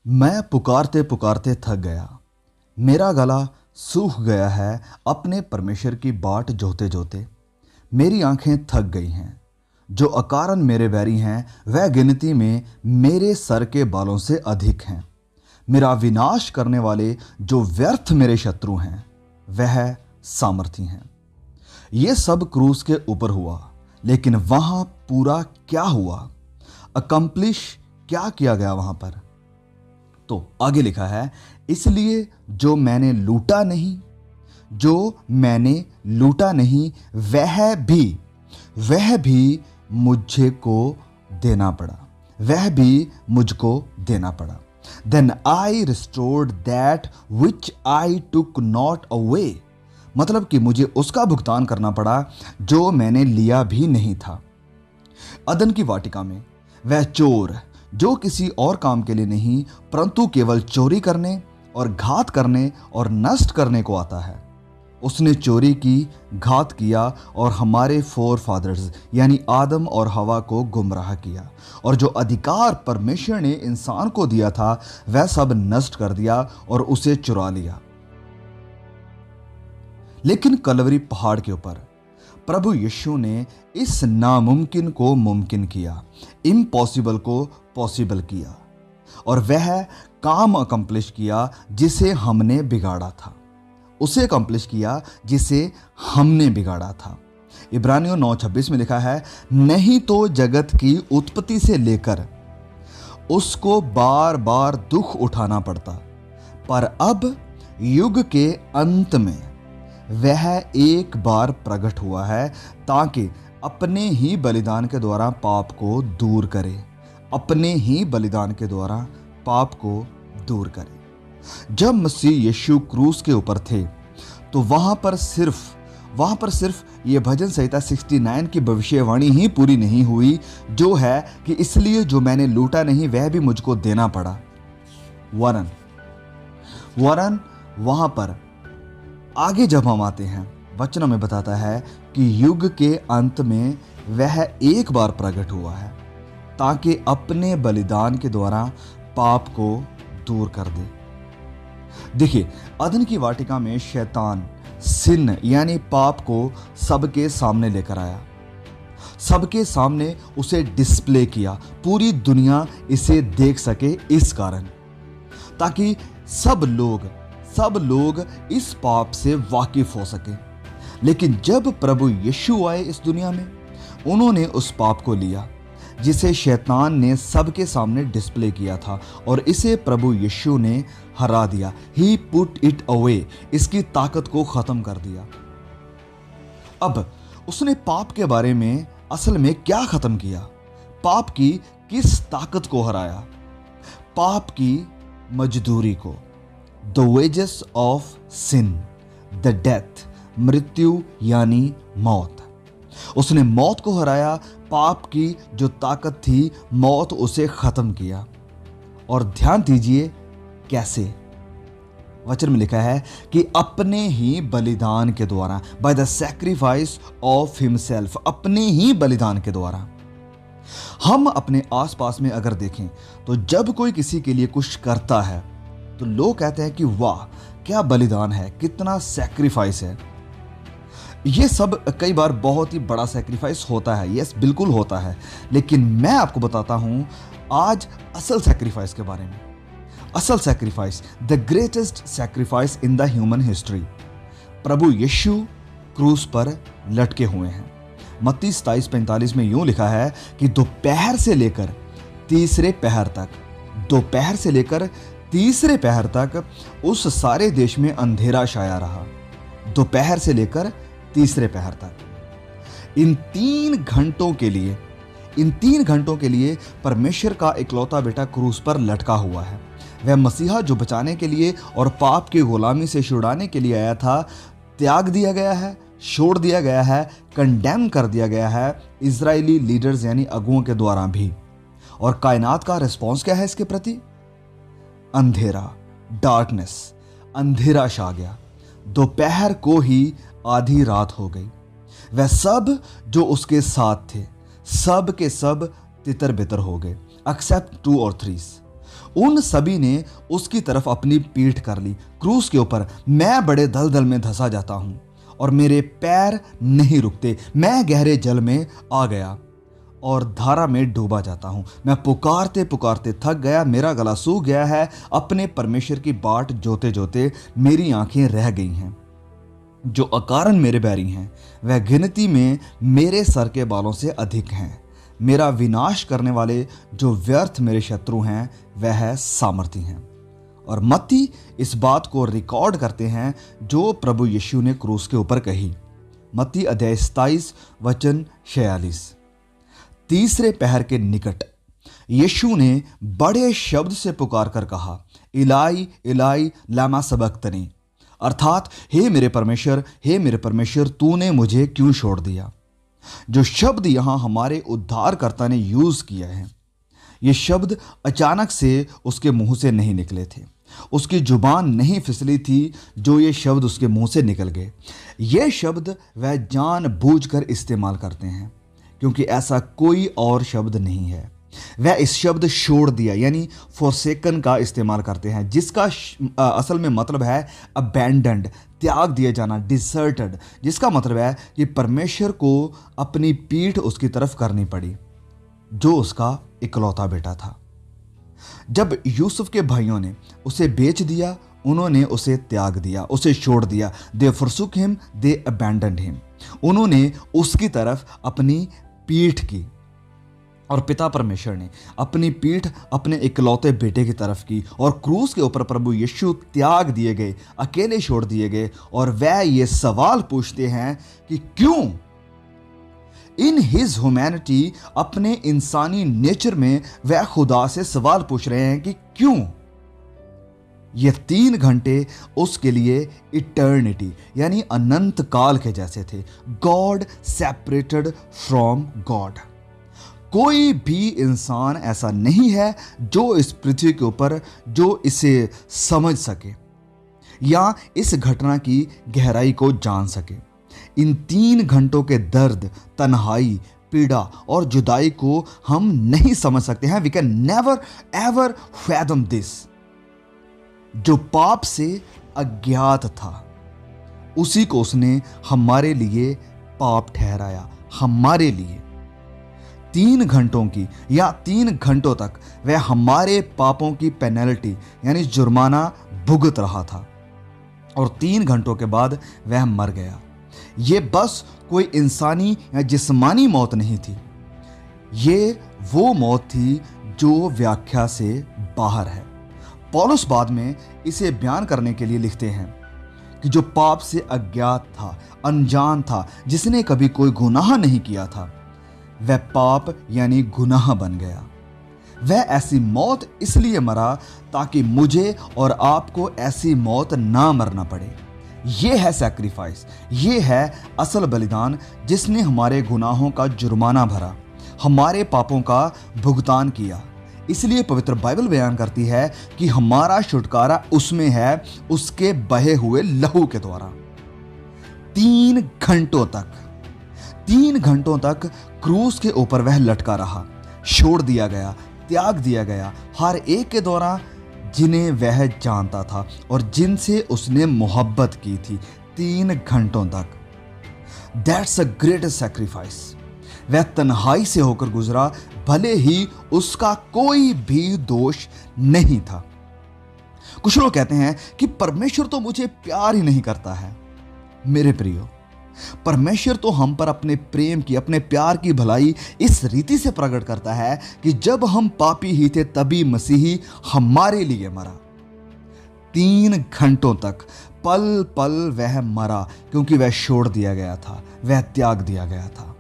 मैं पुकारते पुकारते थक गया। मेरा गला सूख गया है अपने परमेश्वर की बाट जोते जोते। मेरी आंखें थक गई हैं। जो अकारण मेरे बैरी हैं वह गिनती में मेरे सर के बालों से अधिक हैं। मेरा विनाश करने वाले जो व्यर्थ मेरे शत्रु हैं वह सामर्थी हैं। ये सब क्रूस के ऊपर हुआ, लेकिन वहां पूरा क्या हुआ, अकम्प्लिश क्या किया गया वहां पर। तो आगे लिखा है, इसलिए जो मैंने लूटा नहीं वह भी मुझको देना पड़ा। Then I restored that which I took not away। मतलब कि मुझे उसका भुगतान करना पड़ा जो मैंने लिया भी नहीं था। अदन की वाटिका में वह चोर जो किसी और काम के लिए नहीं परंतु केवल चोरी करने और घात करने और नष्ट करने को आता है, उसने चोरी की, घात किया और हमारे फोर फादर्स यानी आदम और हवा को गुमराह किया, और जो अधिकार परमेश्वर ने इंसान को दिया था वह सब नष्ट कर दिया और उसे चुरा लिया। लेकिन कलवरी पहाड़ के ऊपर प्रभु यीशु ने इस नामुमकिन को मुमकिन किया, इम्पॉसिबल को पॉसिबल किया, और वह काम अकम्प्लिश किया जिसे हमने बिगाड़ा था। उसे अकम्प्लिश किया जिसे हमने बिगाड़ा था। इब्रानियों 9:26 में लिखा है, नहीं तो जगत की उत्पत्ति से लेकर उसको बार बार दुख उठाना पड़ता, पर अब युग के अंत में वह एक बार प्रकट हुआ है ताकि अपने ही बलिदान के द्वारा पाप को दूर करे। जब मसीह यीशु क्रूस के ऊपर थे तो वहां पर सिर्फ ये भजन संहिता 69 की भविष्यवाणी ही पूरी नहीं हुई, जो है कि इसलिए जो मैंने लूटा नहीं वह भी मुझको देना पड़ा। वरन वहां पर आगे जब हम आते हैं वचनों में बताता है कि युग के अंत में वह एक बार प्रकट हुआ है ताकि अपने बलिदान के द्वारा पाप को दूर कर दे। देखिए, अदन की वाटिका में शैतान सिन यानी पाप को सबके सामने लेकर आया, सबके सामने उसे डिस्प्ले किया, पूरी दुनिया इसे देख सके इस कारण, ताकि सब लोग इस पाप से वाकिफ हो सके। लेकिन जब प्रभु यीशु आए इस दुनिया में, उन्होंने उस पाप को लिया जिसे शैतान ने सबके सामने डिस्प्ले किया था, और इसे प्रभु यीशु ने हरा दिया। ही पुट इट अवे, इसकी ताकत को खत्म कर दिया। अब उसने पाप के बारे में असल में क्या खत्म किया? पाप की किस ताकत को हराया? पाप की मजदूरी को। The wages of sin, the death, मृत्यु यानी मौत। उसने मौत को हराया, पाप की जो ताकत थी, मौत उसे खत्म किया। और ध्यान दीजिए कैसे। वचन में लिखा है कि अपने ही बलिदान के द्वारा, by the sacrifice of himself, अपने ही बलिदान के द्वारा। हम अपने आसपास में अगर देखें तो जब कोई किसी के लिए कुछ करता है तो लोग कहते हैं कि वाह क्या बलिदान है, कितना सैक्रिफाइस है। ये सब कई बार बहुत ही बड़ा सैक्रिफाइस होता है, यस बिल्कुल होता है, लेकिन मैं आपको बताता हूं आज असल सैक्रिफाइस के बारे में। असल sacrifice, the greatest sacrifice in the human history. प्रभु यीशु क्रूस पर लटके हुए हैं। मत्ती 27:45 में यूं लिखा है कि दोपहर से लेकर तीसरे पहर तक उस सारे देश में अंधेरा छाया रहा। दोपहर से लेकर तीसरे पहर तक। इन 3 घंटों के लिए परमेश्वर का इकलौता बेटा क्रूस पर लटका हुआ है। वह मसीहा जो बचाने के लिए और पाप की गुलामी से छुड़ाने के लिए आया था, त्याग दिया गया है, छोड़ दिया गया है, कंडेम कर दिया गया है इजरायली लीडर्स यानी अगुओं के द्वारा भी। और कायनात का रिस्पॉन्स क्या है इसके प्रति? अंधेरा, डार्कनेस, अंधेरा छा गया। दोपहर को ही आधी रात हो गई। वह सब जो उसके साथ थे, सब के सब तितर बितर हो गए, एक्सेप्ट 2 और 3। उन सभी ने उसकी तरफ अपनी पीठ कर ली। क्रूस के ऊपर मैं बड़े दलदल में धंसा जाता हूं और मेरे पैर नहीं रुकते। मैं गहरे जल में आ गया और धारा में डूबा जाता हूं। मैं पुकारते पुकारते थक गया, मेरा गला सूख गया है। अपने परमेश्वर की बाट जोते जोते मेरी आंखें रह गई हैं। जो अकारण मेरे बैरी हैं वह गिनती में मेरे सर के बालों से अधिक हैं। मेरा विनाश करने वाले जो व्यर्थ मेरे शत्रु हैं वह सामर्थी हैं। और मत्ती इस बात को रिकॉर्ड करते हैं जो प्रभु यीशु ने क्रूस के ऊपर कही। मत्ती अध्याय 27 वचन 46। तीसरे पहर के निकट यीशु ने बड़े शब्द से पुकार कर कहा, इलाई इलाई लामा सबक्तनी, अर्थात हे मेरे परमेश्वर तूने मुझे क्यों छोड़ दिया। जो शब्द यहां हमारे उद्धारकर्ता ने यूज किया है, ये शब्द अचानक से उसके मुंह से नहीं निकले थे। उसकी जुबान नहीं फिसली थी जो ये शब्द उसके मुंह से निकल गए। ये शब्द वह जानबूझकर इस्तेमाल करते हैं क्योंकि ऐसा कोई और शब्द नहीं है। वह इस शब्द छोड़ दिया यानी फॉरसेकन का इस्तेमाल करते हैं, जिसका असल में मतलब है अबैंडन्ड, त्याग दिया जाना, डिसर्टेड, जिसका मतलब है कि परमेश्वर को अपनी पीठ उसकी तरफ करनी पड़ी जो उसका इकलौता बेटा था। जब यूसुफ के भाइयों ने उसे बेच दिया, उन्होंने उसे त्याग दिया, उसे छोड़ दिया। दे फॉरसुक हिम, दे अबैंडन्ड हिम। उन्होंने उसकी तरफ अपनी पीठ की और पिता परमेश्वर ने अपनी पीठ अपने इकलौते बेटे की तरफ की। और क्रूस के ऊपर प्रभु यीशु त्याग दिए गए, अकेले छोड़ दिए गए। और वह ये सवाल पूछते हैं कि क्यों इन हिज ह्यूमैनिटी, अपने इंसानी नेचर में वह खुदा से सवाल पूछ रहे हैं कि क्यों। ये 3 घंटे उसके लिए इटर्निटी यानी अनंत काल के जैसे थे। God separated from God. कोई भी इंसान ऐसा नहीं है जो इस पृथ्वी के ऊपर जो इसे समझ सके या इस घटना की गहराई को जान सके। इन 3 घंटों के दर्द, तन्हाई, पीड़ा और जुदाई को हम नहीं समझ सकते हैं। We can never ever fathom this. जो पाप से अज्ञात था उसी को उसने हमारे लिए पाप ठहराया। हमारे लिए 3 घंटों की या 3 घंटों तक वह हमारे पापों की पेनल्टी यानी जुर्माना भुगत रहा था और 3 घंटों के बाद वह मर गया। ये बस कोई इंसानी या जिस्मानी मौत नहीं थी, ये वो मौत थी जो व्याख्या से बाहर है। पौलुस बाद में इसे बयान करने के लिए लिखते हैं कि जो पाप से अज्ञात था, अनजान था, जिसने कभी कोई गुनाह नहीं किया था, वह पाप यानी गुनाह बन गया। वह ऐसी मौत इसलिए मरा ताकि मुझे और आपको ऐसी मौत ना मरना पड़े। यह है सैक्रिफाइस, ये है असल बलिदान जिसने हमारे गुनाहों का जुर्माना भरा, हमारे पापों का भुगतान किया। इसलिए पवित्र बाइबल बयान करती है कि हमारा छुटकारा उसमें है, उसके बहे हुए लहू के द्वारा। 3 घंटों तक क्रूस के ऊपर वह लटका रहा, छोड़ दिया गया, त्याग दिया गया हर एक के द्वारा जिन्हें वह जानता था और जिनसे उसने मोहब्बत की थी। 3 घंटों तक। That's a greatest sacrifice. वह तन्हाई से होकर गुजरा, भले ही उसका कोई भी दोष नहीं था। कुछ लोग कहते हैं कि परमेश्वर तो मुझे प्यार ही नहीं करता है। मेरे प्रियो, परमेश्वर तो हम पर अपने प्रेम की, अपने प्यार की भलाई इस रीति से प्रकट करता है कि जब हम पापी ही थे तभी मसीही हमारे लिए मरा। 3 घंटों तक पल पल वह मरा क्योंकि वह छोड़ दिया गया था, वह त्याग दिया गया था।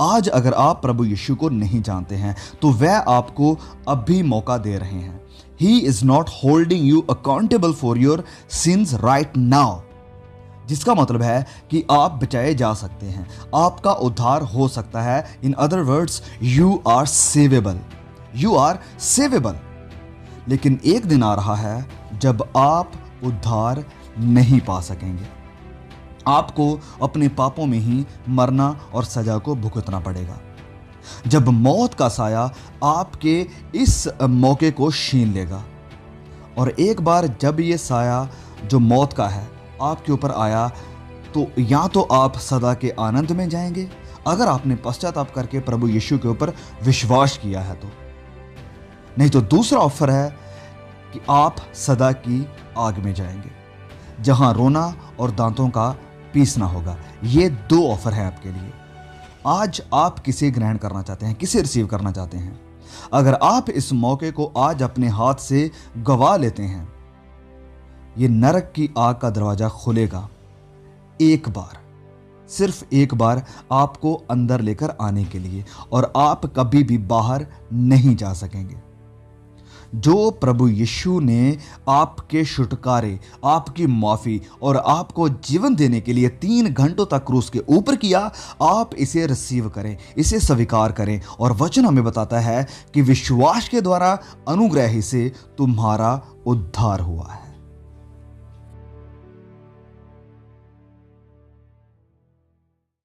आज अगर आप प्रभु यीशु को नहीं जानते हैं तो वह आपको अब भी मौका दे रहे हैं। He is not holding you accountable for your sins right now। जिसका मतलब है कि आप बचाए जा सकते हैं, आपका उद्धार हो सकता है। In other words, you are savable, you are savable. लेकिन एक दिन आ रहा है जब आप उद्धार नहीं पा सकेंगे। आपको अपने पापों में ही मरना और सजा को भुगतना पड़ेगा। जब मौत का साया आपके इस मौके को छीन लेगा। और एक बार जब ये साया जो मौत का है आपके ऊपर आया, तो या तो आप सदा के आनंद में जाएंगे, अगर आपने पश्चाताप करके प्रभु यीशु के ऊपर विश्वास किया है तो। नहीं तो दूसरा ऑफर है कि आप सदा की आग में जाएंगे, जहां रोना और दांतों का पीसना होगा। ये दो ऑफर है आपके लिए। आज आप किसे ग्रहण करना चाहते हैं, किसे रिसीव करना चाहते हैं? अगर आप इस मौके को आज अपने हाथ से गवा लेते हैं, ये नरक की आग का दरवाजा खुलेगा एक बार, सिर्फ एक बार आपको अंदर लेकर आने के लिए, और आप कभी भी बाहर नहीं जा सकेंगे। जो प्रभु यीशु ने आपके छुटकारे, आपकी माफी और आपको जीवन देने के लिए 3 घंटों तक क्रूस के ऊपर किया, आप इसे रिसीव करें, इसे स्वीकार करें। और वचन हमें बताता है कि विश्वास के द्वारा अनुग्रह से तुम्हारा उद्धार हुआ है।